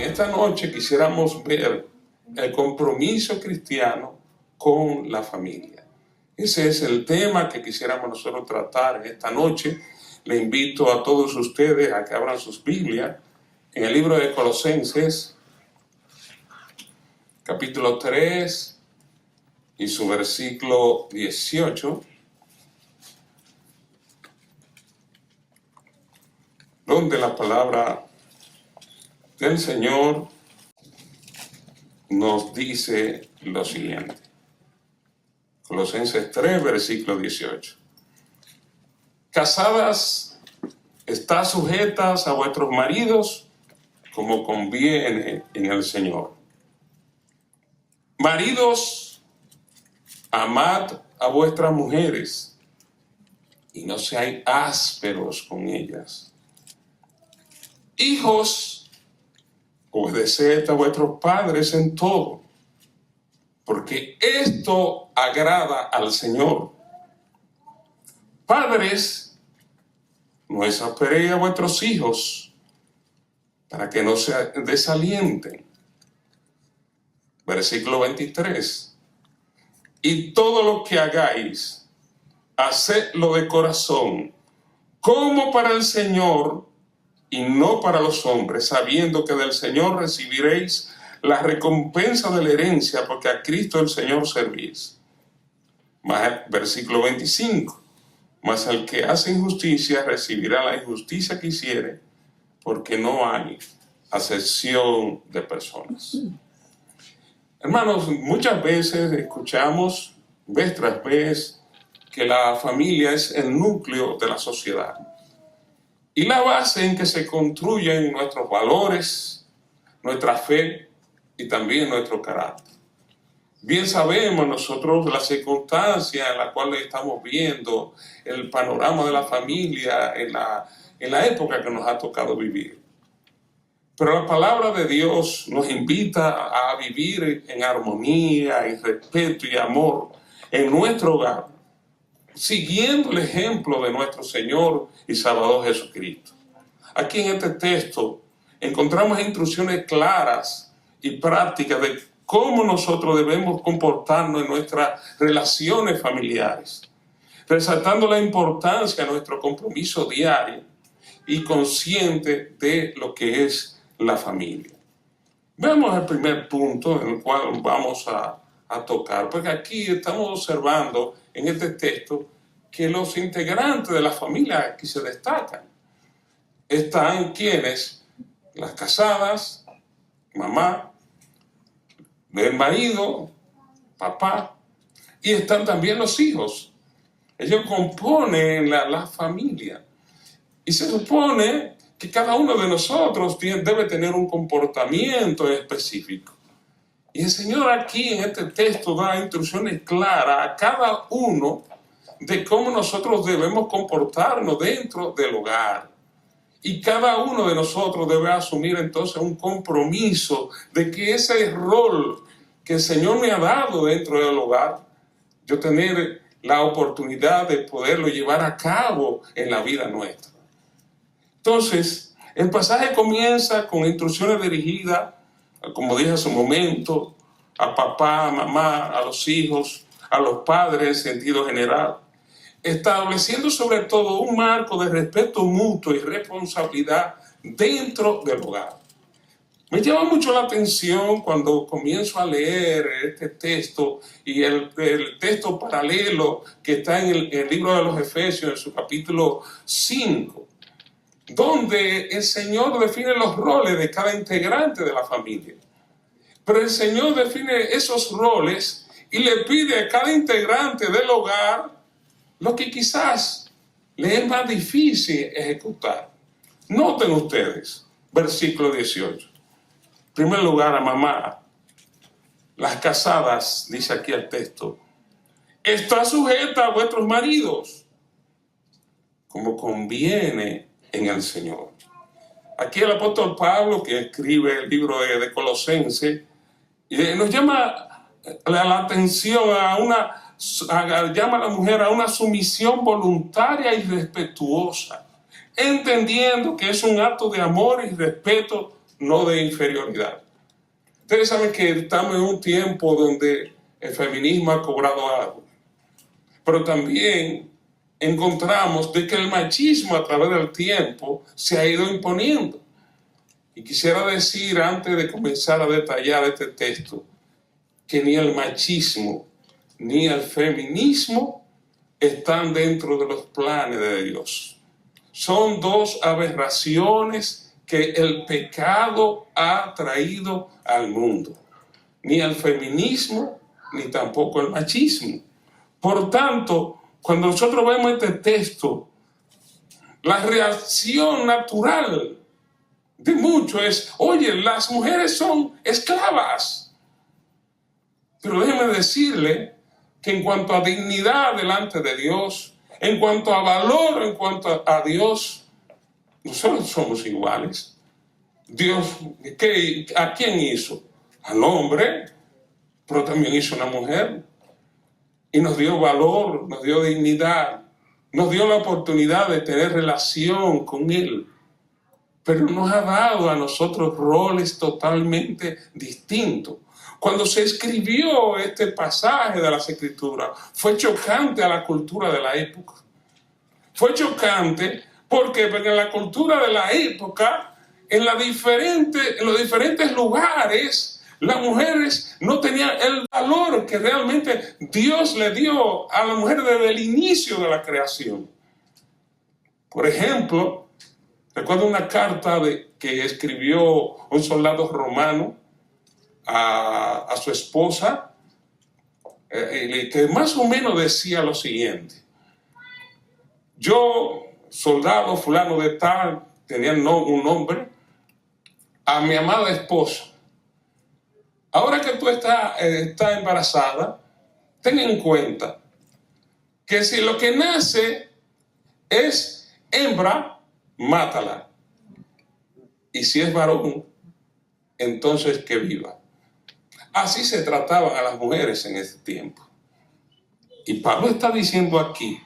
En esta noche quisiéramos ver el compromiso cristiano con la familia. Ese es el tema que quisiéramos nosotros tratar en esta noche. Le invito a todos ustedes a que abran sus Biblias en el libro de Colosenses, capítulo 3 y su versículo 18, donde la palabra del Señor nos dice lo siguiente. Colosenses 3, versículo 18. Casadas, estad sujetas a vuestros maridos como conviene en el Señor. Maridos, amad a vuestras mujeres y no seáis ásperos con ellas. Hijos, obedeced a vuestros padres en todo, porque esto agrada al Señor. Padres, no exasperéis a vuestros hijos, para que no se desalienten. Versículo 23. Y todo lo que hagáis, hacedlo de corazón, como para el Señor y no para los hombres, sabiendo que del Señor recibiréis la recompensa de la herencia, porque a Cristo el Señor servís. Versículo 25. Mas el que hace injusticia recibirá la injusticia que hiciere, porque no hay acepción de personas. Hermanos, muchas veces escuchamos, vez tras vez, que la familia es el núcleo de la sociedad y la base en que se construyen nuestros valores, nuestra fe y también nuestro carácter. Bien sabemos nosotros las circunstancias en las cuales estamos viendo el panorama de la familia en la época que nos ha tocado vivir. Pero la palabra de Dios nos invita a vivir en armonía, y respeto y amor en nuestro hogar, siguiendo el ejemplo de nuestro Señor y Salvador Jesucristo. Aquí en este texto encontramos instrucciones claras y prácticas de cómo nosotros debemos comportarnos en nuestras relaciones familiares, resaltando la importancia de nuestro compromiso diario y consciente de lo que es la familia. Veamos el primer punto en el cual vamos a tocar, porque aquí estamos observando en este texto que los integrantes de la familia aquí se destacan. Están quienes, las casadas, mamá, el marido, papá, y están también los hijos. Ellos componen la familia. Y se supone que cada uno de nosotros debe tener un comportamiento específico. Y el Señor aquí en este texto da instrucciones claras a cada uno de cómo nosotros debemos comportarnos dentro del hogar. Y cada uno de nosotros debe asumir entonces un compromiso de que ese rol que el Señor me ha dado dentro del hogar, yo tener la oportunidad de poderlo llevar a cabo en la vida nuestra. Entonces, el pasaje comienza con instrucciones dirigidas, como dije hace un momento, a papá, a mamá, a los hijos, a los padres en sentido general, estableciendo sobre todo un marco de respeto mutuo y responsabilidad dentro del hogar. Me llama mucho la atención cuando comienzo a leer este texto y el texto paralelo que está en el libro de los Efesios, en su capítulo 5, donde el Señor define los roles de cada integrante de la familia. Pero el Señor define esos roles y le pide a cada integrante del hogar lo que quizás le es más difícil ejecutar. Noten ustedes, versículo 18. En primer lugar, a mamá, las casadas, dice aquí el texto, está sujeta a vuestros maridos, como conviene en el Señor. Aquí el apóstol Pablo, que escribe el libro de Colosenses, nos llama la atención llama a la mujer a una sumisión voluntaria y respetuosa, entendiendo que es un acto de amor y respeto no de inferioridad. Ustedes saben que estamos en un tiempo donde el feminismo ha cobrado algo, pero también encontramos de que el machismo a través del tiempo se ha ido imponiendo. Y quisiera decir, antes de comenzar a detallar este texto, que ni el machismo ni el feminismo están dentro de los planes de Dios. Son dos aberraciones que el pecado ha traído al mundo. Ni el feminismo, ni tampoco el machismo. Por tanto, cuando nosotros vemos este texto, la reacción natural de muchos es, oye, las mujeres son esclavas. Pero déjeme decirle que en cuanto a dignidad delante de Dios, en cuanto a valor, en cuanto a Dios, nosotros somos iguales. Dios, ¿a quién hizo? Al hombre, pero también hizo una mujer. Y nos dio valor, nos dio dignidad, nos dio la oportunidad de tener relación con Él. Pero nos ha dado a nosotros roles totalmente distintos. Cuando se escribió este pasaje de las Escrituras, fue chocante a la cultura de la época. Fue chocante porque en la cultura de la época, en los diferentes lugares, las mujeres no tenían el valor que realmente Dios le dio a la mujer desde el inicio de la creación. Por ejemplo, recuerdo una carta que escribió un soldado romano a su esposa, que más o menos decía lo siguiente: yo, soldado fulano de tal, tenía un nombre, a mi amada esposa, ahora que tú estás embarazada, ten en cuenta que si lo que nace es hembra, mátala. Y si es varón, entonces que viva. Así se trataban a las mujeres en ese tiempo. Y Pablo está diciendo aquí,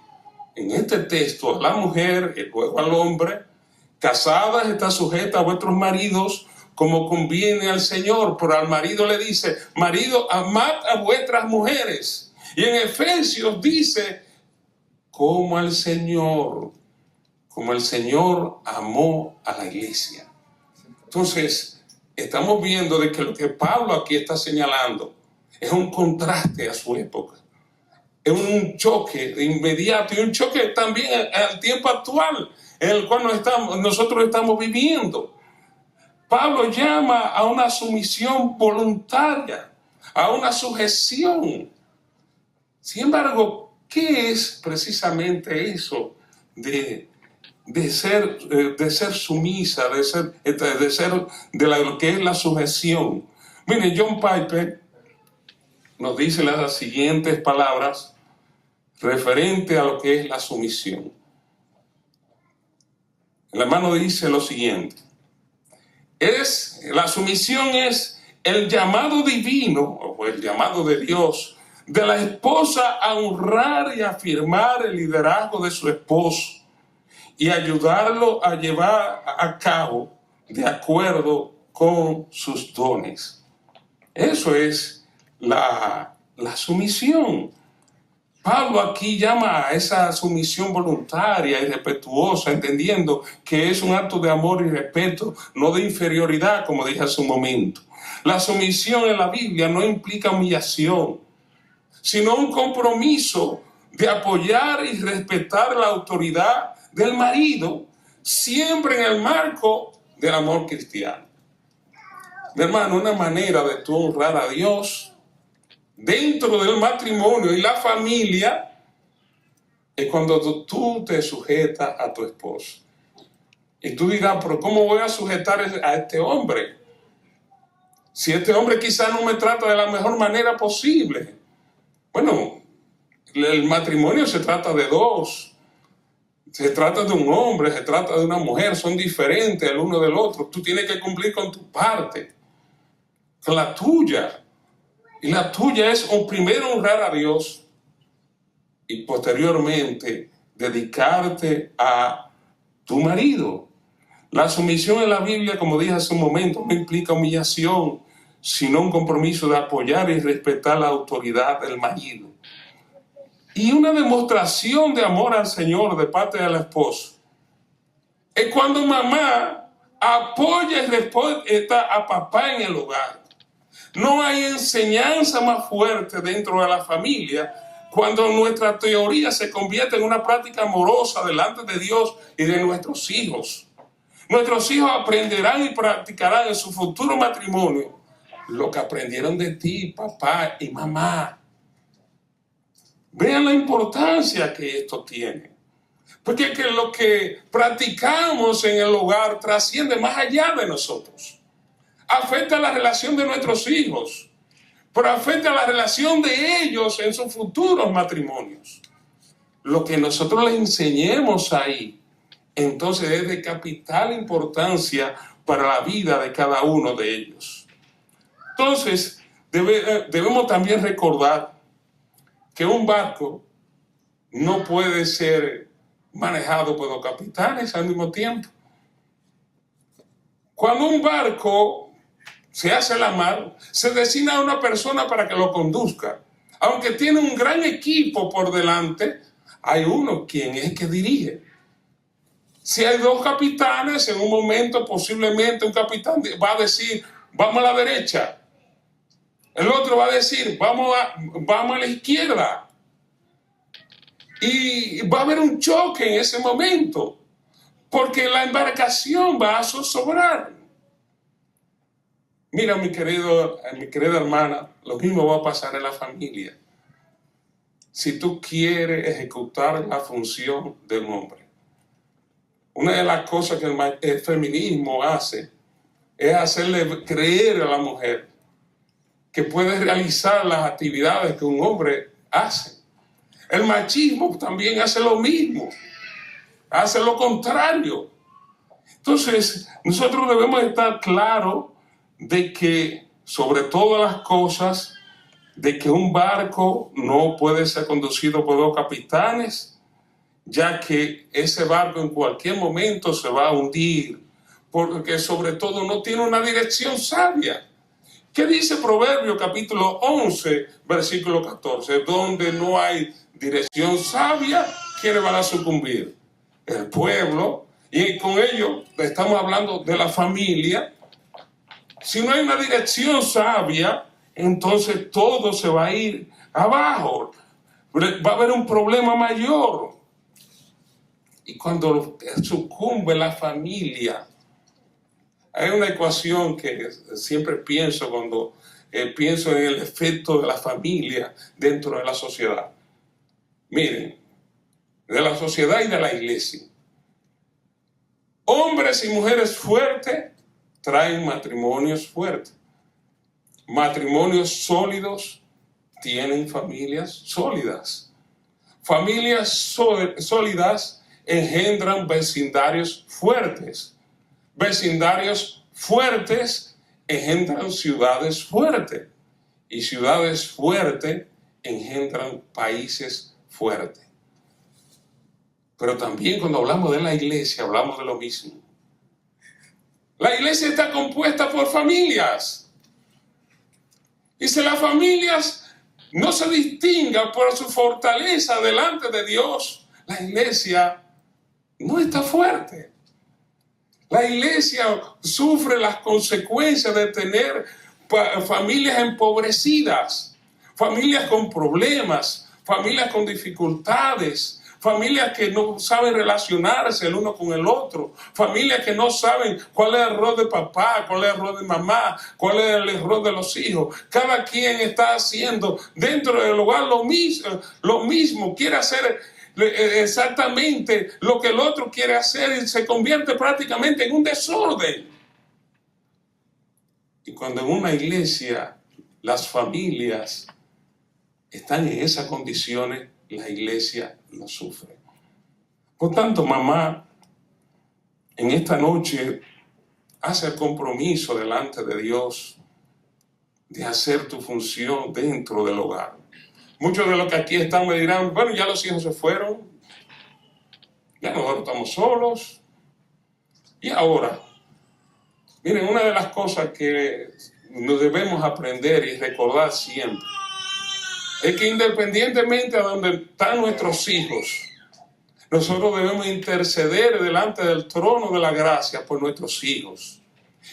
en este texto, a la mujer y luego al hombre, casadas está sujeta a vuestros maridos como conviene al Señor. Pero al marido le dice, marido, amad a vuestras mujeres. Y en Efesios dice, como el Señor amó a la iglesia. Entonces, estamos viendo de que lo que Pablo aquí está señalando es un contraste a su época. Es un choque de inmediato y un choque también al tiempo actual en el cual nosotros estamos viviendo. Pablo llama a una sumisión voluntaria, a una sujeción. Sin embargo, ¿qué es precisamente eso de ser sumisa, de lo que es la sujeción? Miren, John Piper nos dice las siguientes palabras referente a lo que es la sumisión. El hermano dice lo siguiente: la sumisión es el llamado divino, o el llamado de Dios, de la esposa a honrar y afirmar el liderazgo de su esposo y ayudarlo a llevar a cabo de acuerdo con sus dones. Eso es la sumisión. Pablo aquí llama a esa sumisión voluntaria y respetuosa, entendiendo que es un acto de amor y respeto, no de inferioridad, como dije hace un momento. La sumisión en la Biblia no implica humillación, sino un compromiso de apoyar y respetar la autoridad del marido, siempre en el marco del amor cristiano. Mi hermano, una manera de tú honrar a Dios dentro del matrimonio y la familia es cuando tú te sujetas a tu esposo. Y tú dirás, pero ¿cómo voy a sujetar a este hombre? Si este hombre quizá no me trata de la mejor manera posible. Bueno, el matrimonio se trata de dos. Se trata de un hombre, se trata de una mujer. Son diferentes el uno del otro. Tú tienes que cumplir con tu parte, con la tuya. Y la tuya es primero honrar a Dios y posteriormente dedicarte a tu marido. La sumisión en la Biblia, como dije hace un momento, no implica humillación, sino un compromiso de apoyar y respetar la autoridad del marido. Y una demostración de amor al Señor de parte del esposo es cuando mamá apoya y respeta a papá en el hogar. No hay enseñanza más fuerte dentro de la familia cuando nuestra teoría se convierte en una práctica amorosa delante de Dios y de nuestros hijos. Nuestros hijos aprenderán y practicarán en su futuro matrimonio lo que aprendieron de ti, papá y mamá. Vean la importancia que esto tiene. Porque lo que practicamos en el hogar trasciende más allá de nosotros. Afecta la relación de nuestros hijos, pero afecta la relación de ellos en sus futuros matrimonios. Lo que nosotros les enseñemos ahí, entonces es de capital importancia para la vida de cada uno de ellos. Entonces, debemos también recordar que un barco no puede ser manejado por dos capitanes al mismo tiempo. Cuando un barco se hace la mar, se designa a una persona para que lo conduzca. Aunque tiene un gran equipo por delante, hay uno quien es que dirige. Si hay dos capitanes, en un momento posiblemente un capitán va a decir, vamos a la derecha. El otro va a decir, vamos a la izquierda. Y va a haber un choque en ese momento, porque la embarcación va a zozobrar. Mira, mi querida hermana, lo mismo va a pasar en la familia. Si tú quieres ejecutar la función de un hombre, una de las cosas que el feminismo hace es hacerle creer a la mujer que puede realizar las actividades que un hombre hace. El machismo también hace lo mismo, hace lo contrario. Entonces, nosotros debemos estar claros de que, sobre todas las cosas, de que un barco no puede ser conducido por dos capitanes, ya que ese barco en cualquier momento se va a hundir, porque sobre todo no tiene una dirección sabia. ¿Qué dice Proverbios capítulo 11, versículo 14? Donde no hay dirección sabia, ¿quiénes van a sucumbir? El pueblo. Y con ello estamos hablando de la familia. Si no hay una dirección sabia, entonces todo se va a ir abajo. Va a haber un problema mayor. Y cuando sucumbe la familia, hay una ecuación que siempre pienso cuando pienso en el efecto de la familia dentro de la sociedad. Miren, de la sociedad y de la iglesia. Hombres y mujeres fuertes traen matrimonios fuertes. Matrimonios sólidos tienen familias sólidas. Familias sólidas engendran vecindarios fuertes. Vecindarios fuertes engendran ciudades fuertes. Y ciudades fuertes engendran países fuertes. Pero también cuando hablamos de la iglesia, hablamos de lo mismo. La iglesia está compuesta por familias. Y si las familias no se distingan por su fortaleza delante de Dios, la iglesia no está fuerte. La iglesia sufre las consecuencias de tener familias empobrecidas, familias con problemas, familias con dificultades, familias que no saben relacionarse el uno con el otro, familias que no saben cuál es el rol de papá, cuál es el rol de mamá, cuál es el rol de los hijos. Cada quien está haciendo dentro del hogar lo mismo, quiere hacer exactamente lo que el otro quiere hacer y se convierte prácticamente en un desorden. Y cuando en una iglesia las familias están en esas condiciones, la iglesia lo sufre. Por tanto, mamá, en esta noche, haz el compromiso delante de Dios de hacer tu función dentro del hogar. Muchos de los que aquí están me dirán, bueno, ya los hijos se fueron, ya nosotros estamos solos, Y ahora, miren, una de las cosas que nos debemos aprender y recordar siempre es que independientemente de donde están nuestros hijos, nosotros debemos interceder delante del trono de la gracia por nuestros hijos.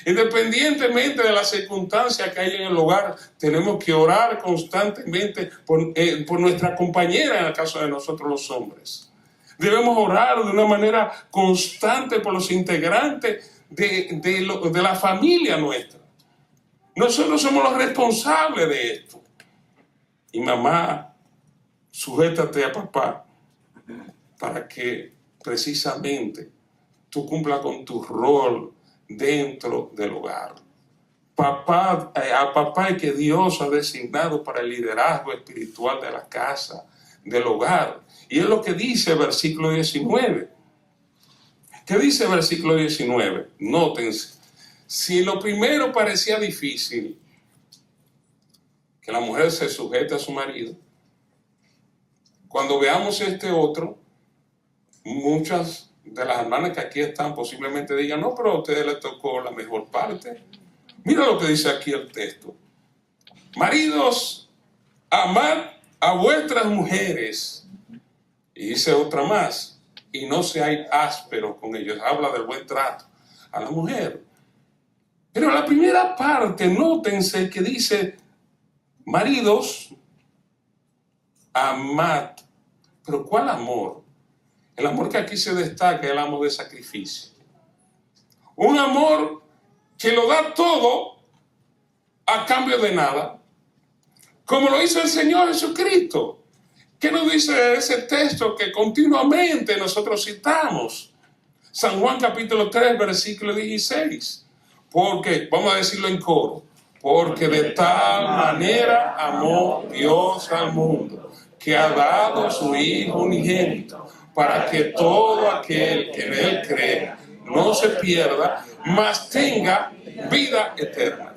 Independientemente de las circunstancias que hay en el hogar, tenemos que orar constantemente por nuestra compañera, en el caso de nosotros los hombres. Debemos orar de una manera constante por los integrantes de la familia nuestra. Nosotros somos los responsables de esto. Y mamá, sujétate a papá para que precisamente tú cumplas con tu rol dentro del hogar. A papá es que Dios ha designado para el liderazgo espiritual de la casa, del hogar. Y es lo que dice el versículo 19. ¿Qué dice el versículo 19? Nótense. Si lo primero parecía difícil, que la mujer se sujete a su marido, cuando veamos este otro, muchas de las hermanas que aquí están posiblemente digan, no, pero a ustedes les tocó la mejor parte. Mira lo que dice aquí el texto. Maridos, amad a vuestras mujeres. Y dice otra más, y no seáis ásperos con ellos. Habla del buen trato a la mujer. Pero la primera parte, nótense que dice, maridos, amad. ¿Pero cuál amor? El amor que aquí se destaca es el amor de sacrificio. Un amor que lo da todo a cambio de nada. Como lo hizo el Señor Jesucristo. ¿Qué nos dice ese texto que continuamente nosotros citamos? San Juan capítulo 3, versículo 16. Porque, vamos a decirlo en coro, porque de tal manera amó Dios al mundo, que ha dado a su Hijo unigénito, para que todo aquel que en Él crea no se pierda, mas tenga vida eterna.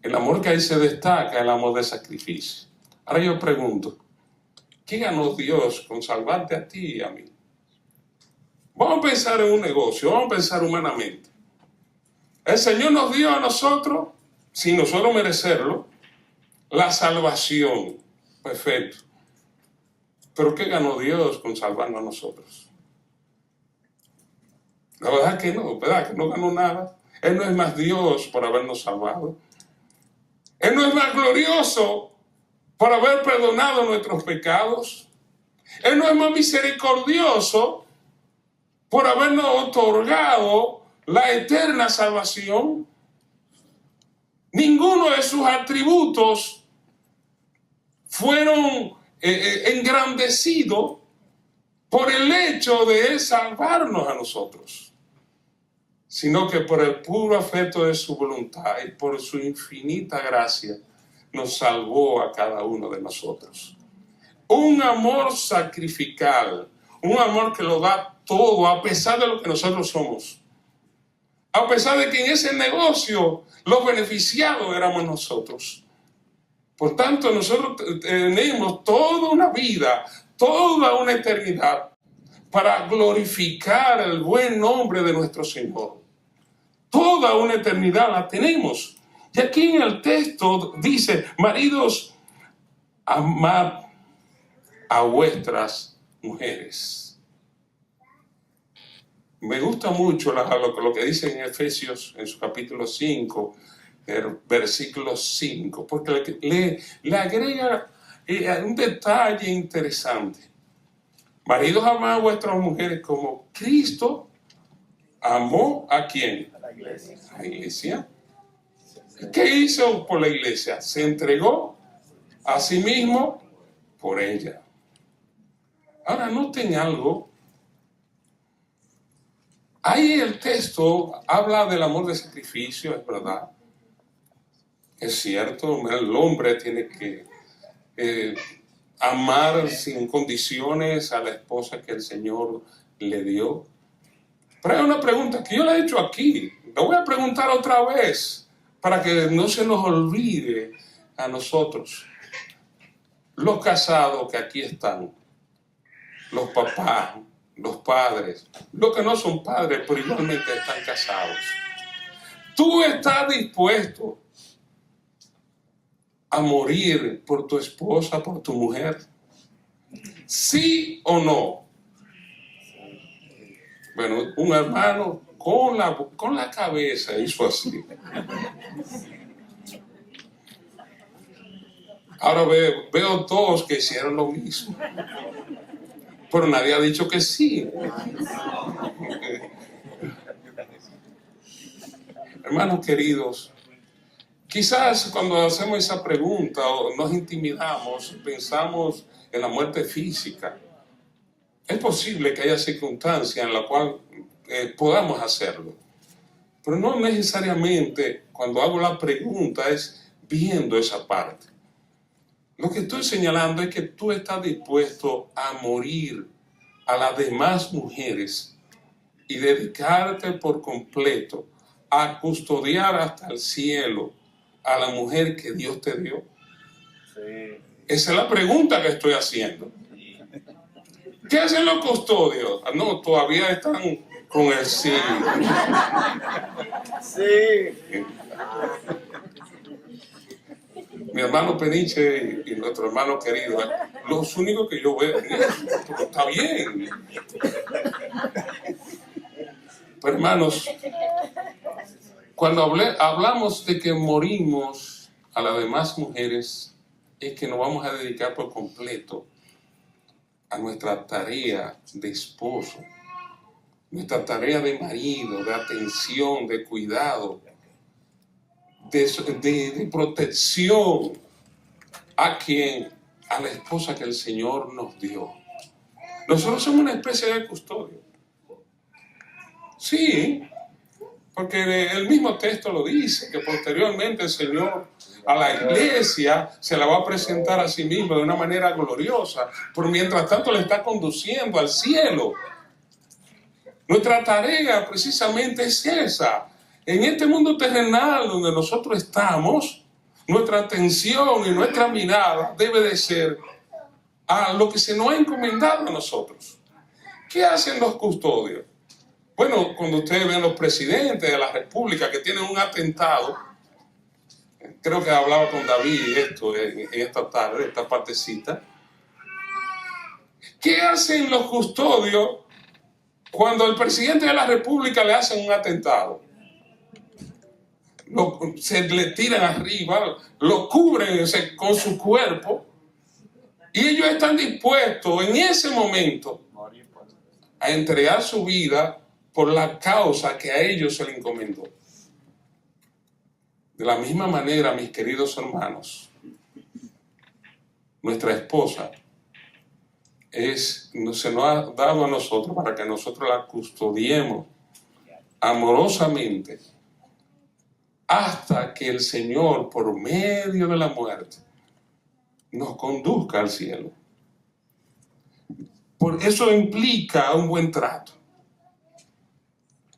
El amor que ahí se destaca es el amor de sacrificio. Ahora yo pregunto, ¿qué ganó Dios con salvarte a ti y a mí? Vamos a pensar en un negocio, vamos a pensar humanamente. El Señor nos dio a nosotros, sin nosotros merecerlo, la salvación. Perfecto. Pero ¿qué ganó Dios con salvarnos a nosotros? La verdad que no, ¿verdad? Que no ganó nada. Él no es más Dios por habernos salvado. Él no es más glorioso por haber perdonado nuestros pecados. Él no es más misericordioso por habernos otorgado la eterna salvación. Ninguno de sus atributos fueron engrandecidos por el hecho de Él salvarnos a nosotros, sino que por el puro afecto de su voluntad y por su infinita gracia nos salvó a cada uno de nosotros. Un amor sacrificial, un amor que lo da todo a pesar de lo que nosotros somos. A pesar de que en ese negocio los beneficiados éramos nosotros. Por tanto, nosotros tenemos toda una vida, toda una eternidad para glorificar el buen nombre de nuestro Señor. Toda una eternidad la tenemos. Y aquí en el texto dice, maridos, amad a vuestras mujeres. Me gusta mucho lo que dice en Efesios, en su capítulo 5, el versículo 5, porque le agrega un detalle interesante. Maridos, amad a vuestras mujeres como Cristo amó ¿a quién? A la iglesia. ¿A la iglesia? ¿Qué hizo por la iglesia? Se entregó a sí mismo por ella. Ahora noten algo. Ahí el texto habla del amor de sacrificio, es verdad. Es cierto, el hombre tiene que amar sin condiciones a la esposa que el Señor le dio. Pero hay una pregunta que yo le he hecho aquí. La voy a preguntar otra vez para que no se nos olvide a nosotros. Los casados que aquí están, los papás, los padres, los que no son padres, pero igualmente están casados. ¿Tú estás dispuesto a morir por tu esposa, por tu mujer? ¿Sí o no? Bueno, un hermano con la cabeza hizo así. Ahora veo dos que hicieron lo mismo. Pero nadie ha dicho que sí. Hermanos queridos, quizás cuando hacemos esa pregunta o nos intimidamos, pensamos en la muerte física. Es posible que haya circunstancias en las cuales podamos hacerlo. Pero no necesariamente cuando hago la pregunta es viendo esa parte. Lo que estoy señalando es que tú estás dispuesto a morir a las demás mujeres y dedicarte por completo a custodiar hasta el cielo a la mujer que Dios te dio. Sí. Esa es la pregunta que estoy haciendo. ¿Qué hacen los custodios? No, todavía están con el sí. Sí. Mi hermano Peniche y nuestro hermano querido, los únicos que yo veo, está bien. Pero hermanos, cuando hablamos de que morimos a las demás mujeres, es que nos vamos a dedicar por completo a nuestra tarea de esposo, nuestra tarea de marido, de atención, de cuidado, de protección a la esposa que el Señor nos dio. Nosotros somos una especie de custodio. Sí, porque el mismo texto lo dice, que posteriormente el Señor a la iglesia se la va a presentar a sí mismo de una manera gloriosa, pero mientras tanto le está conduciendo al cielo. Nuestra tarea precisamente es esa. En este mundo terrenal donde nosotros estamos, nuestra atención y nuestra mirada debe de ser a lo que se nos ha encomendado a nosotros. ¿Qué hacen los custodios? Bueno, cuando ustedes ven los presidentes de la República que tienen un atentado, creo que hablaba con David esto en esta tarde, esta partecita. ¿Qué hacen los custodios cuando el presidente de la República le hacen un atentado? Se le tiran arriba, lo cubren con su cuerpo y ellos están dispuestos en ese momento a entregar su vida por la causa que a ellos se le encomendó. De la misma manera, mis queridos hermanos, nuestra esposa se nos ha dado a nosotros para que nosotros la custodiemos amorosamente hasta que el Señor, por medio de la muerte, nos conduzca al cielo. Por eso implica un buen trato.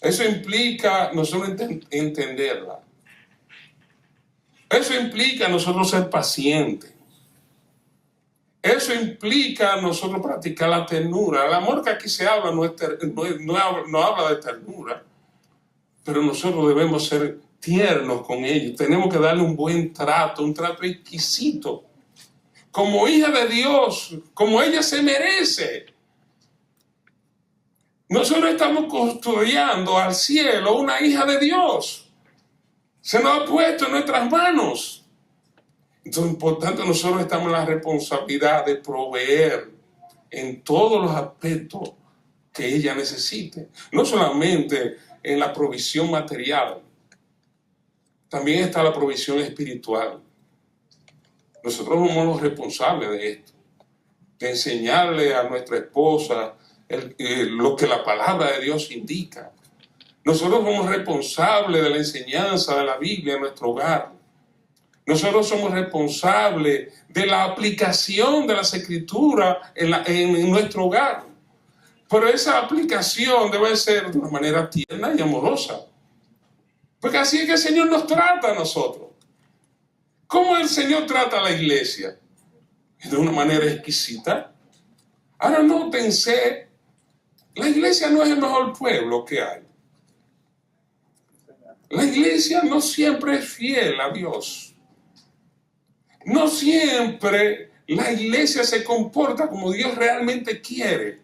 Eso implica nosotros entenderla. Eso implica nosotros ser pacientes. Eso implica nosotros practicar la ternura. El amor que aquí se habla no habla de ternura, pero nosotros debemos ser tiernos con ellos. Tenemos que darle un buen trato, un trato exquisito. Como hija de Dios, como ella se merece. Nosotros estamos custodiando al cielo una hija de Dios. Se nos ha puesto en nuestras manos. Entonces, por tanto, nosotros estamos en la responsabilidad de proveer en todos los aspectos que ella necesite. No solamente en la provisión material, también está la provisión espiritual. Nosotros somos los responsables de esto, de enseñarle a nuestra esposa lo que la palabra de Dios indica. Nosotros somos responsables de la enseñanza de la Biblia en nuestro hogar. Nosotros somos responsables de la aplicación de las Escrituras en nuestro hogar. Pero esa aplicación debe ser de una manera tierna y amorosa. Porque así es que el Señor nos trata a nosotros. ¿Cómo el Señor trata a la iglesia? De una manera exquisita. Ahora nótense La iglesia no es el mejor pueblo que hay. La iglesia no siempre es fiel a Dios. No siempre la iglesia se comporta como Dios realmente quiere.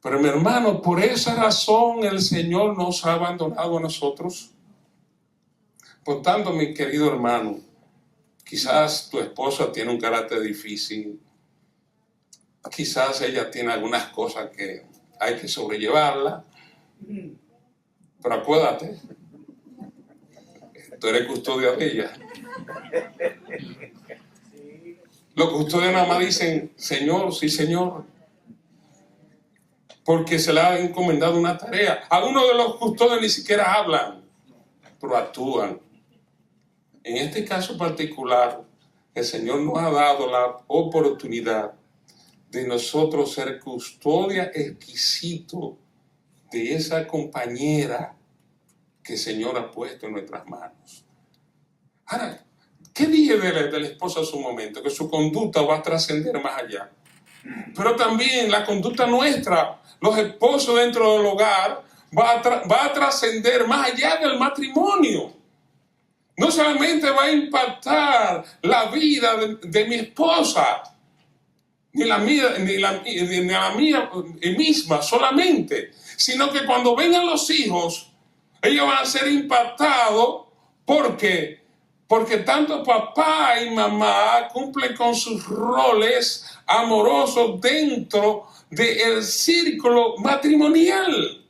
Pero mi hermano, por esa razón el Señor nos ha abandonado a nosotros. Por tanto, mi querido hermano, quizás tu esposa tiene un carácter difícil. Quizás ella tiene algunas cosas que hay que sobrellevarla. Pero acuérdate, tú eres custodia de ella. Los custodios nada más dicen, Señor, sí, Señor. Porque se le ha encomendado una tarea. Algunos de los custodios ni siquiera hablan, pero actúan. En este caso particular, el Señor nos ha dado la oportunidad de nosotros ser custodia exquisito de esa compañera que el Señor ha puesto en nuestras manos. Ahora, ¿qué dije de la esposa en su momento? Que su conducta va a trascender más allá. Pero también la conducta nuestra, los esposos dentro del hogar, va a trascender más allá del matrimonio. No solamente va a impactar la vida de mi esposa, ni la mía misma solamente, sino que cuando vengan los hijos, ellos van a ser impactados porque tanto papá y mamá cumplen con sus roles amorosos dentro del círculo matrimonial.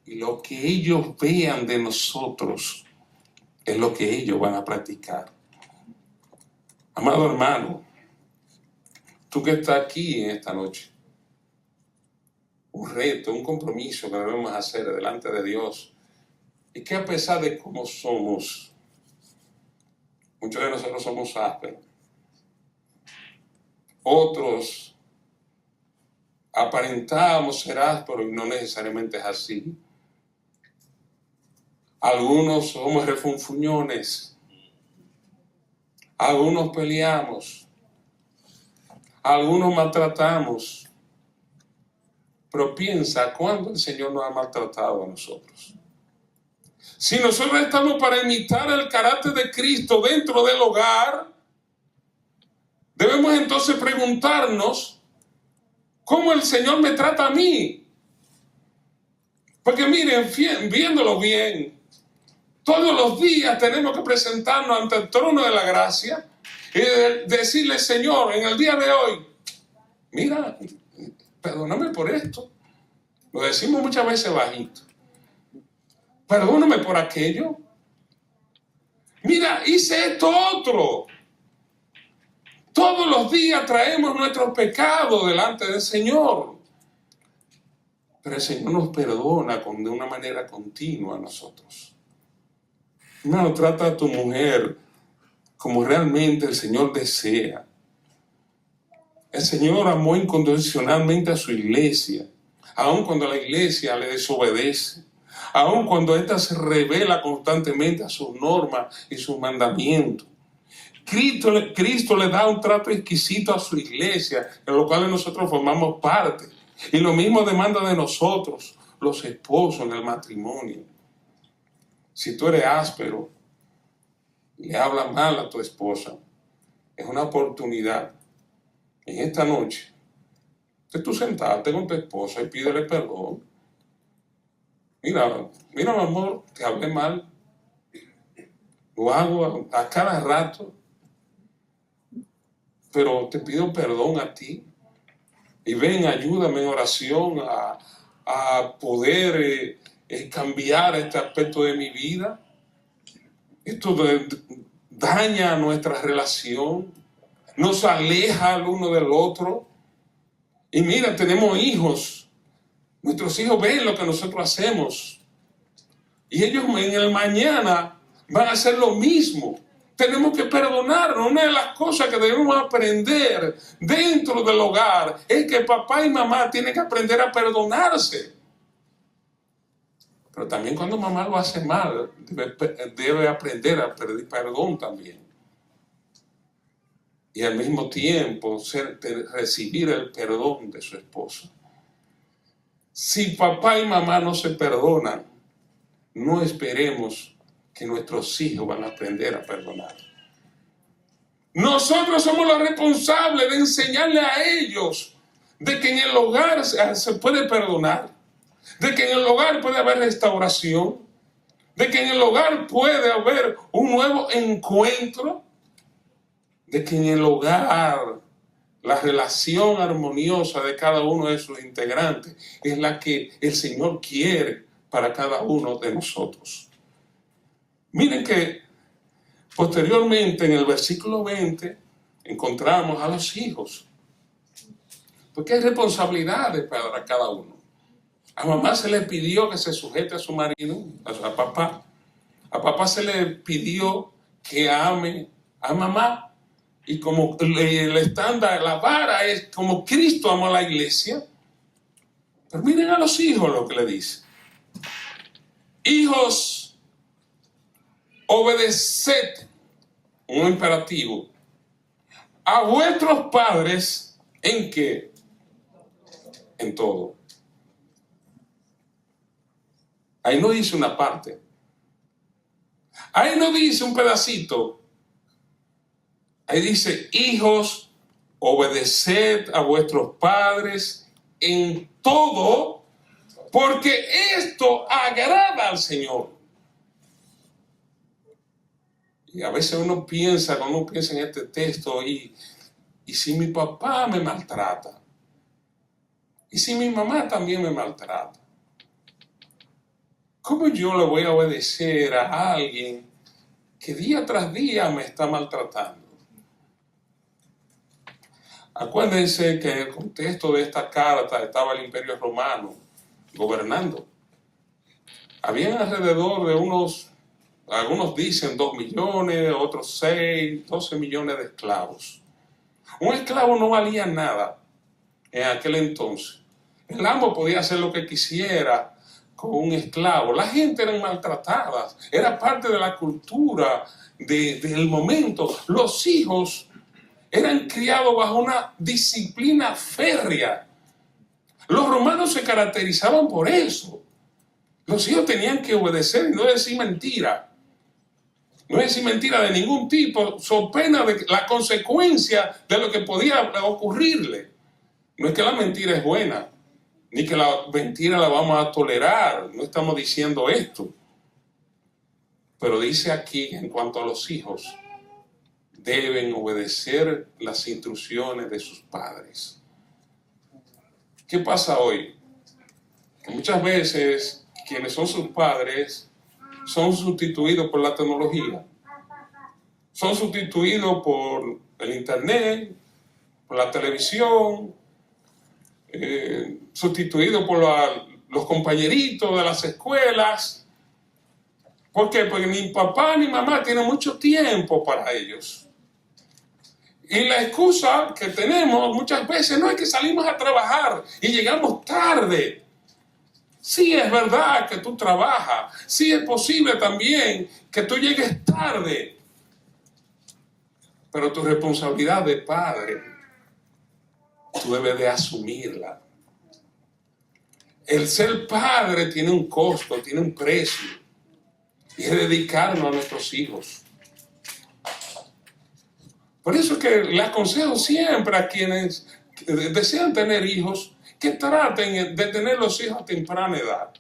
Y lo que ellos vean de nosotros es lo que ellos van a practicar. Amado hermano, tú que estás aquí en esta noche, un reto, un compromiso que debemos hacer delante de Dios, y que a pesar de cómo somos, muchos de nosotros somos ásperos, otros aparentamos ser ásperos y no necesariamente es así. Algunos somos refunfuñones, algunos peleamos, algunos maltratamos, pero piensa cuándo el Señor nos ha maltratado a nosotros. Si nosotros estamos para imitar el carácter de Cristo dentro del hogar, debemos entonces preguntarnos cómo el Señor me trata a mí. Porque miren, viéndolo bien, todos los días tenemos que presentarnos ante el trono de la gracia y decirle, Señor, en el día de hoy, mira, perdóname por esto. Lo decimos muchas veces bajito. Perdóname por aquello. Mira, hice esto otro. Todos los días traemos nuestros pecados delante del Señor. Pero el Señor nos perdona de una manera continua a nosotros. Hermano, trata a tu mujer como realmente el Señor desea. El Señor amó incondicionalmente a su iglesia, aun cuando la iglesia le desobedece, aun cuando ésta se revela constantemente a sus normas y sus mandamientos. Cristo le da un trato exquisito a su iglesia, en lo cual nosotros formamos parte. Y lo mismo demanda de nosotros, los esposos en el matrimonio. Si tú eres áspero, le hablas mal a tu esposa, es una oportunidad en esta noche de tú sentarte con tu esposa y pídele perdón. Mira, mi amor, te hablé mal. Lo hago a cada rato. Pero te pido perdón a ti. Y ven, ayúdame en oración a poder cambiar este aspecto de mi vida. Esto daña nuestra relación, nos aleja el uno del otro. Y mira, tenemos hijos. Nuestros hijos ven lo que nosotros hacemos. Y ellos en el mañana van a hacer lo mismo. Tenemos que perdonarnos. Una de las cosas que debemos aprender dentro del hogar es que papá y mamá tienen que aprender a perdonarse. Pero también cuando mamá lo hace mal, debe aprender a pedir perdón también. y al mismo tiempo recibir el perdón de su esposa. Si papá y mamá no se perdonan, no esperemos que nuestros hijos van a aprender a perdonar. Nosotros somos los responsables de enseñarle a ellos de que en el hogar se puede perdonar, de que en el hogar puede haber restauración, de que en el hogar puede haber un nuevo encuentro, de que en el hogar la relación armoniosa de cada uno de sus integrantes es la que el Señor quiere para cada uno de nosotros. Miren que posteriormente en el versículo 20 encontramos a los hijos, porque hay responsabilidades para cada uno. A mamá se le pidió que se sujete a su marido, a papá. A papá se le pidió que ame a mamá. Y como el estándar, la vara es como Cristo amó a la iglesia. Pero miren a los hijos lo que le dice. Hijos, obedeced, un imperativo, a vuestros padres, ¿en qué? En todo. Ahí no dice una parte. Ahí no dice un pedacito. Ahí dice, hijos, obedeced a vuestros padres en todo, porque esto agrada al Señor. Y a veces cuando uno piensa en este texto, y si mi papá me maltrata, y si mi mamá también me maltrata, ¿cómo yo le voy a obedecer a alguien que día tras día me está maltratando? Acuérdense que en el contexto de esta carta estaba el Imperio Romano gobernando. Habían alrededor de algunos dicen 2 millones, otros 6, 12 millones de esclavos. Un esclavo no valía nada en aquel entonces. El amo podía hacer lo que quisiera con un esclavo. La gente era maltratada, era parte de la cultura del momento. Los hijos eran criados bajo una disciplina férrea. Los romanos se caracterizaban por eso. Los hijos tenían que obedecer y no decir mentira. No decir mentira de ningún tipo, so pena de la consecuencia de lo que podía ocurrirle. No es que la mentira es buena, ni que la mentira la vamos a tolerar. No estamos diciendo esto. Pero dice aquí, en cuanto a los hijos, deben obedecer las instrucciones de sus padres. ¿Qué pasa hoy? Que muchas veces quienes son sus padres son sustituidos por la tecnología, son sustituidos por el internet, por la televisión, sustituidos por los compañeritos de las escuelas. ¿Por qué? Porque ni papá ni mamá tienen mucho tiempo para ellos. Y la excusa que tenemos muchas veces no es que salimos a trabajar y llegamos tarde. Sí es verdad que tú trabajas, sí es posible también que tú llegues tarde, pero tu responsabilidad de padre, tú debes de asumirla. El ser padre tiene un costo, tiene un precio, y es dedicarnos a nuestros hijos. Por eso que le aconsejo siempre a quienes desean tener hijos que traten de tener los hijos a temprana edad.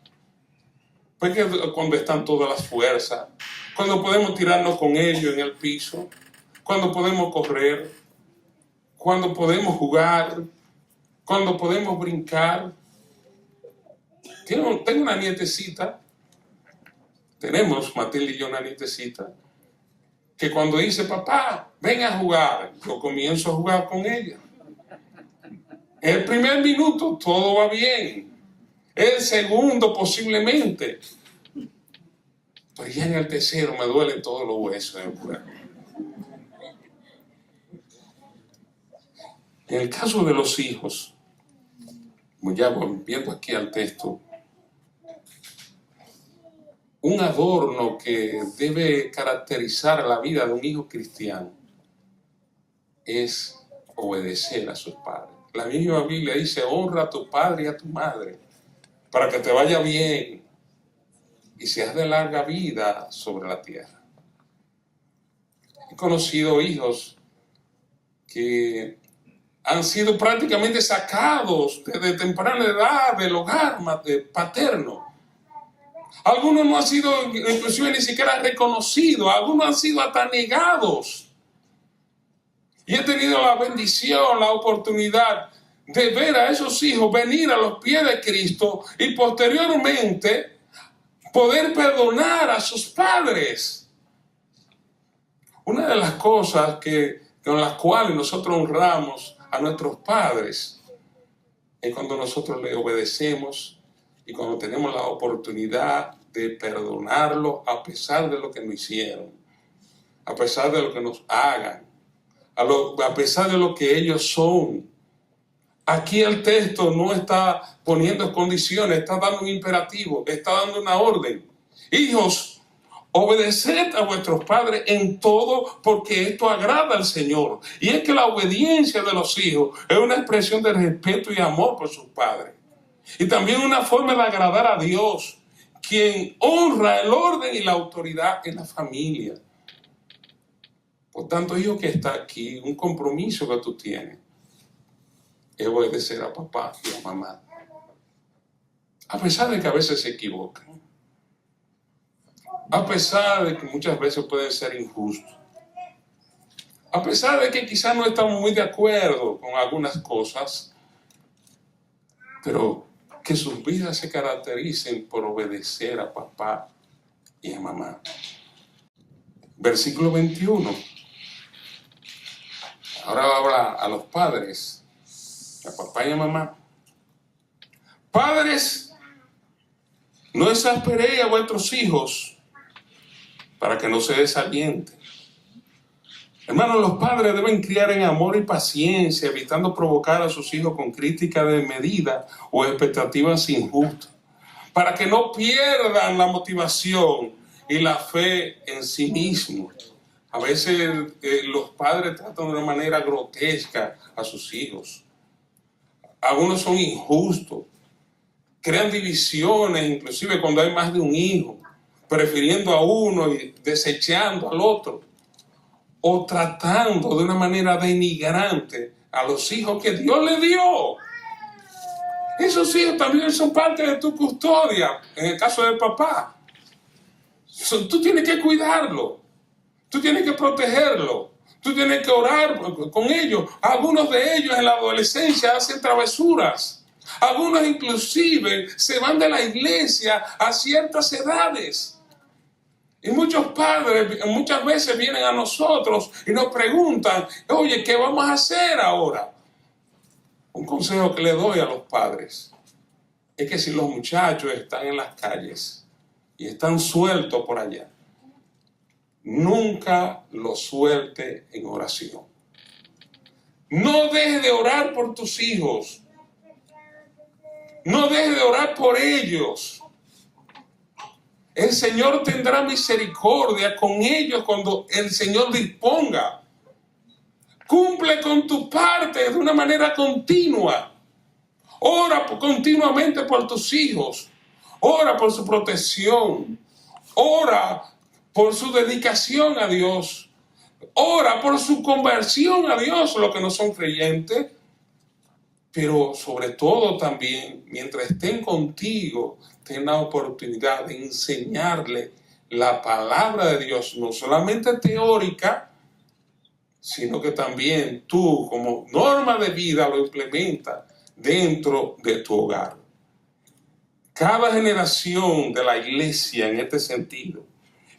Porque cuando están todas las fuerzas, cuando podemos tirarnos con ellos en el piso, cuando podemos correr, cuando podemos jugar, cuando podemos brincar. Tengo una nietecita, tenemos Matilde y yo una nietecita, que cuando dice, papá, ven a jugar, yo comienzo a jugar con ella. El primer minuto todo va bien, el segundo posiblemente, pero ya en el tercero me duelen todos los huesos del cuerpo. En el caso de los hijos, ya volviendo aquí al texto, un adorno que debe caracterizar la vida de un hijo cristiano es obedecer a sus padres. La misma Biblia dice: honra a tu padre y a tu madre para que te vaya bien y seas de larga vida sobre la tierra. He conocido hijos que han sido prácticamente sacados desde temprana edad del hogar paterno. Algunos no han sido inclusive ni siquiera reconocidos, algunos han sido hasta negados. Y he tenido la bendición, la oportunidad de ver a esos hijos venir a los pies de Cristo y posteriormente poder perdonar a sus padres. Una de las cosas con las cuales nosotros honramos a nuestros padres es cuando nosotros les obedecemos y cuando tenemos la oportunidad de perdonarlos a pesar de lo que nos hicieron, a pesar de lo que nos hagan, a pesar de lo que ellos son. Aquí el texto no está poniendo condiciones, está dando un imperativo, está dando una orden. Hijos, obedeced a vuestros padres en todo, porque esto agrada al Señor. Y es que la obediencia de los hijos es una expresión de respeto y amor por sus padres. Y también una forma de agradar a Dios, quien honra el orden y la autoridad en la familia. Por tanto, hijo que está aquí, un compromiso que tú tienes es obedecer a papá y a mamá. A pesar de que a veces se equivocan. A pesar de que muchas veces pueden ser injustos. A pesar de que quizás no estamos muy de acuerdo con algunas cosas. Pero que sus vidas se caractericen por obedecer a papá y a mamá. Versículo 21. Ahora habla a los padres, a papá y a mamá. Padres, no exasperéis a vuestros hijos para que no se desalienten. Hermanos, los padres deben criar en amor y paciencia, evitando provocar a sus hijos con crítica de medida o expectativas injustas, para que no pierdan la motivación y la fe en sí mismos. A veces los padres tratan de una manera grotesca a sus hijos. Algunos son injustos, crean divisiones, inclusive cuando hay más de un hijo, prefiriendo a uno y desechando al otro, o tratando de una manera denigrante a los hijos que Dios le dio. Esos hijos también son parte de tu custodia, en el caso del papá. Tú tienes que cuidarlo. Tú tienes que protegerlo. Tú tienes que orar con ellos. Algunos de ellos en la adolescencia hacen travesuras. Algunos inclusive se van de la iglesia a ciertas edades. Y muchos padres muchas veces vienen a nosotros y nos preguntan: oye, ¿qué vamos a hacer ahora? Un consejo que le doy a los padres es que si los muchachos están en las calles y están sueltos por allá, nunca los suelte en oración. No dejes de orar por tus hijos. No dejes de orar por ellos. El Señor tendrá misericordia con ellos cuando el Señor disponga. Cumple con tu parte de una manera continua. Ora continuamente por tus hijos. Ora por su protección. Ora por su dedicación a Dios. Ora por su conversión a Dios, los que no son creyentes. Pero sobre todo también, mientras estén contigo, ten la oportunidad de enseñarle la palabra de Dios, no solamente teórica, sino que también tú, como norma de vida, lo implementas dentro de tu hogar. Cada generación de la iglesia, en este sentido,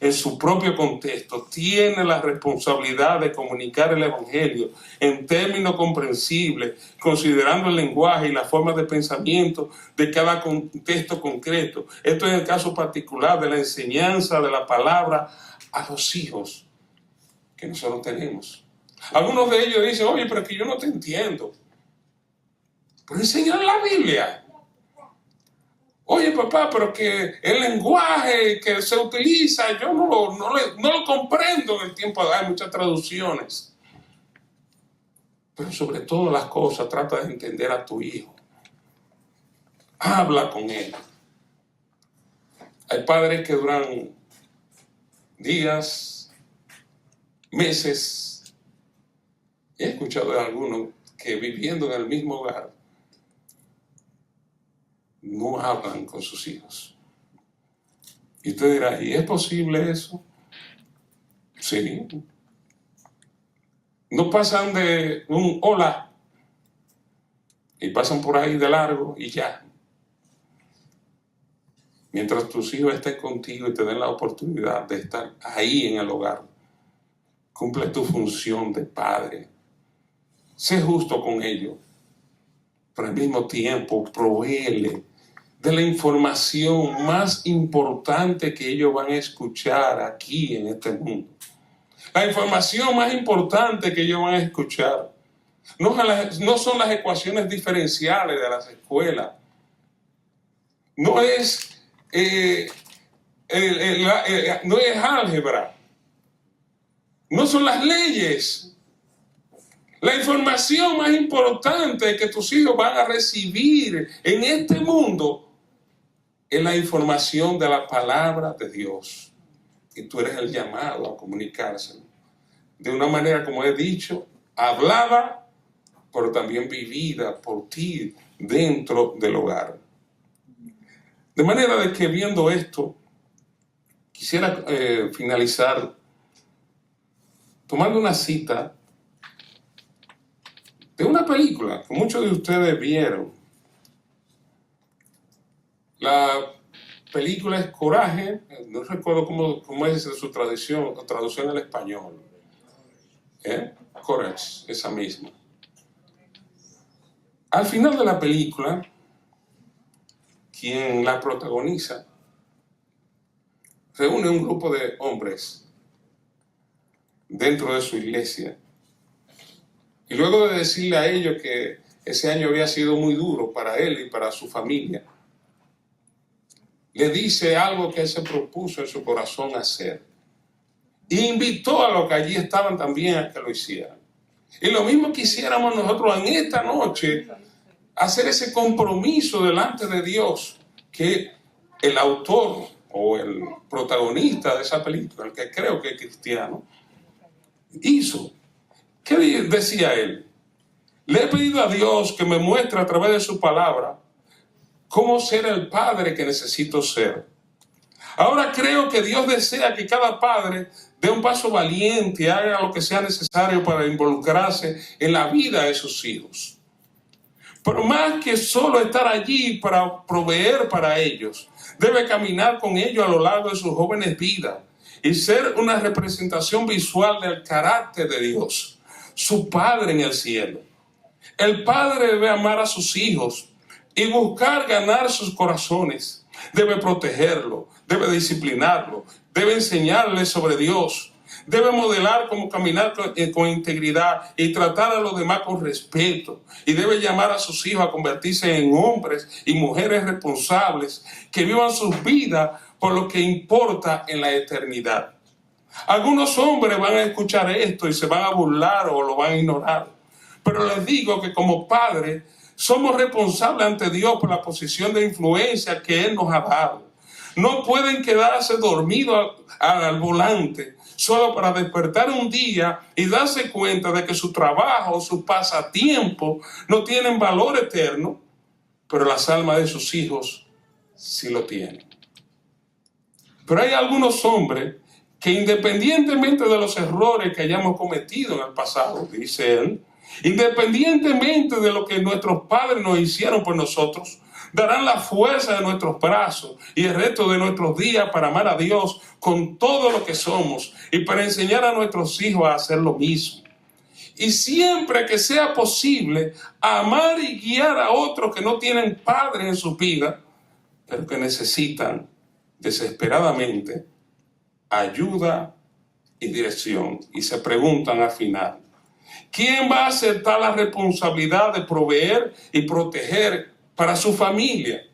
en su propio contexto, tiene la responsabilidad de comunicar el evangelio en términos comprensibles, considerando el lenguaje y la forma de pensamiento de cada contexto concreto. Esto es el caso particular de la enseñanza de la palabra a los hijos que nosotros tenemos. Algunos de ellos dicen: oye, pero es que yo no te entiendo. Pero enseñar la Biblia. Oye, papá, pero que el lenguaje que se utiliza, yo no lo comprendo en el tiempo de... Hay muchas traducciones. Pero sobre todas las cosas, trata de entender a tu hijo. Habla con él. Hay padres que duran días, meses. He escuchado de algunos que viviendo en el mismo hogar no hablan con sus hijos. Y usted dirá, ¿y es posible eso? Sí. No pasan de un hola y pasan por ahí de largo y ya. Mientras tus hijos estén contigo y te den la oportunidad de estar ahí en el hogar, cumple tu función de padre. Sé justo con ellos, pero al mismo tiempo provéele de la información más importante que ellos van a escuchar aquí en este mundo. La información más importante que ellos van a escuchar no son las ecuaciones diferenciales de las escuelas. No es no es álgebra. No son las leyes. La información más importante que tus hijos van a recibir en este mundo es la información de la palabra de Dios. Y tú eres el llamado a comunicárselo de una manera, como he dicho, hablada, pero también vivida por ti dentro del hogar. De manera de que viendo esto, quisiera finalizar tomando una cita de una película que muchos de ustedes vieron. La película es Coraje, no recuerdo cómo es su traducción al español. Courage, esa misma. Al final de la película, quien la protagoniza reúne un grupo de hombres dentro de su iglesia y luego de decirle a ellos que ese año había sido muy duro para él y para su familia, le dice algo que él se propuso en su corazón hacer. E invitó a los que allí estaban también a que lo hicieran. Y lo mismo quisiéramos nosotros en esta noche, hacer ese compromiso delante de Dios que el autor o el protagonista de esa película, el que creo que es cristiano, hizo. ¿Qué decía él? Le he pedido a Dios que me muestre a través de su palabra cómo ser el padre que necesito ser. Ahora creo que Dios desea que cada padre dé un paso valiente y haga lo que sea necesario para involucrarse en la vida de sus hijos. Pero más que solo estar allí para proveer para ellos, debe caminar con ellos a lo largo de sus jóvenes vidas y ser una representación visual del carácter de Dios, su Padre en el cielo. El padre debe amar a sus hijos y buscar ganar sus corazones. Debe protegerlo, debe disciplinarlo, debe enseñarle sobre Dios, debe modelar cómo caminar con integridad y tratar a los demás con respeto, y debe llamar a sus hijos a convertirse en hombres y mujeres responsables que vivan sus vidas por lo que importa en la eternidad. Algunos hombres van a escuchar esto y se van a burlar o lo van a ignorar, pero les digo que como padres somos responsables ante Dios por la posición de influencia que Él nos ha dado. No pueden quedarse dormidos al volante solo para despertar un día y darse cuenta de que su trabajo, su pasatiempo no tienen valor eterno, pero las almas de sus hijos sí lo tienen. Pero hay algunos hombres que independientemente de los errores que hayamos cometido en el pasado, dice él, independientemente de lo que nuestros padres nos hicieron por nosotros, darán la fuerza de nuestros brazos y el resto de nuestros días para amar a Dios con todo lo que somos y para enseñar a nuestros hijos a hacer lo mismo. Y siempre que sea posible, amar y guiar a otros que no tienen padre en su vida, pero que necesitan desesperadamente ayuda y dirección. Y se preguntan al final, ¿quién va a aceptar la responsabilidad de proveer y proteger para su familia?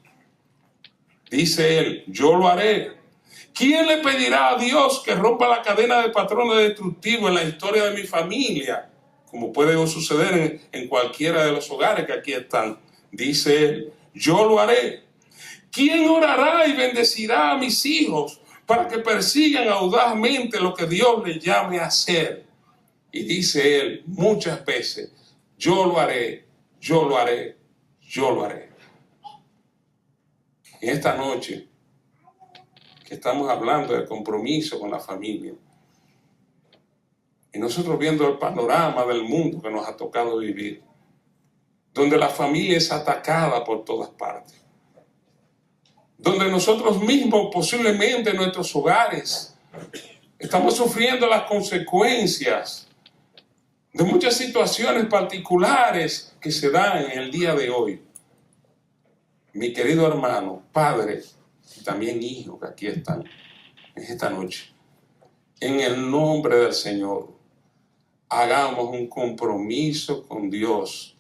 Dice él, yo lo haré. ¿Quién le pedirá a Dios que rompa la cadena de patrones destructivos en la historia de mi familia? como puede suceder en cualquiera de los hogares que aquí están. Dice él, yo lo haré. ¿Quién orará y bendecirá a mis hijos para que persigan audazmente lo que Dios les llame a hacer? Y dice él muchas veces, yo lo haré, yo lo haré, yo lo haré. En esta noche que estamos hablando de compromiso con la familia, y nosotros viendo el panorama del mundo que nos ha tocado vivir, donde la familia es atacada por todas partes, donde nosotros mismos posiblemente en nuestros hogares estamos sufriendo las consecuencias de muchas situaciones particulares que se dan en el día de hoy. Mi querido hermano, padre y también hijo que aquí están en esta noche, en el nombre del Señor, hagamos un compromiso con Dios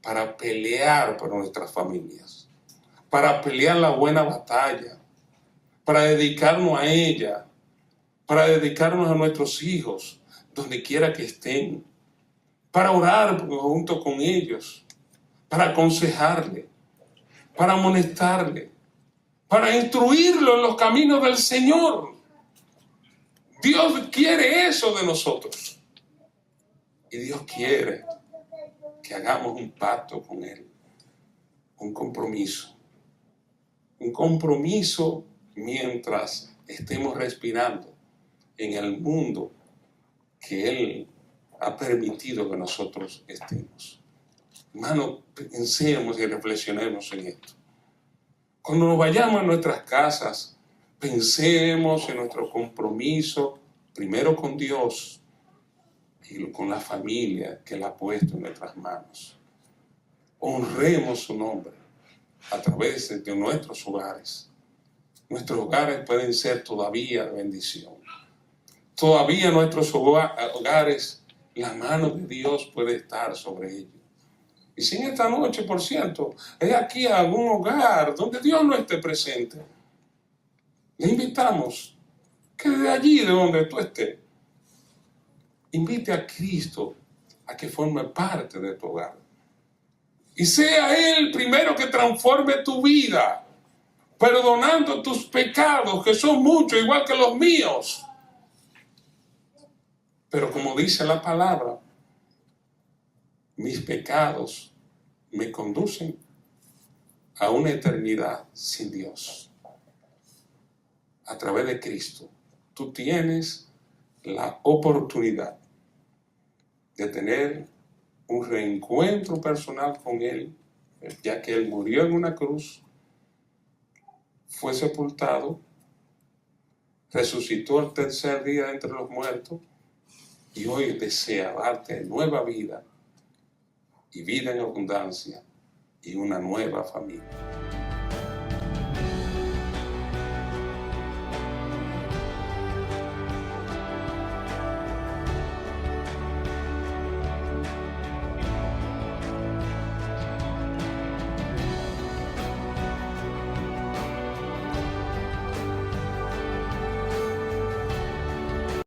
para pelear por nuestras familias, para pelear la buena batalla, para dedicarnos a ella, para dedicarnos a nuestros hijos, donde quiera que estén, para orar junto con ellos, para aconsejarle, para amonestarle, para instruirlo en los caminos del Señor. Dios quiere eso de nosotros. Y Dios quiere que hagamos un pacto con Él, un compromiso. Un compromiso mientras estemos respirando en el mundo que Él ha permitido que nosotros estemos. Hermano, pensemos y reflexionemos en esto. Cuando nos vayamos a nuestras casas, pensemos en nuestro compromiso, primero con Dios y con la familia que Él ha puesto en nuestras manos. Honremos su nombre a través de nuestros hogares. Nuestros hogares pueden ser todavía de bendición. Todavía nuestros hogares, la mano de Dios puede estar sobre ellos. Y si en esta noche, por cierto, es aquí algún hogar donde Dios no esté presente, le invitamos que de allí, de donde tú estés, invite a Cristo a que forme parte de tu hogar. Y sea Él primero que transforme tu vida, perdonando tus pecados, que son muchos, igual que los míos. Pero como dice la palabra, mis pecados me conducen a una eternidad sin Dios. A través de Cristo, tú tienes la oportunidad de tener un reencuentro personal con Él, ya que Él murió en una cruz, fue sepultado, resucitó el tercer día de entre los muertos y hoy desea darte nueva vida y vida en abundancia y una nueva familia.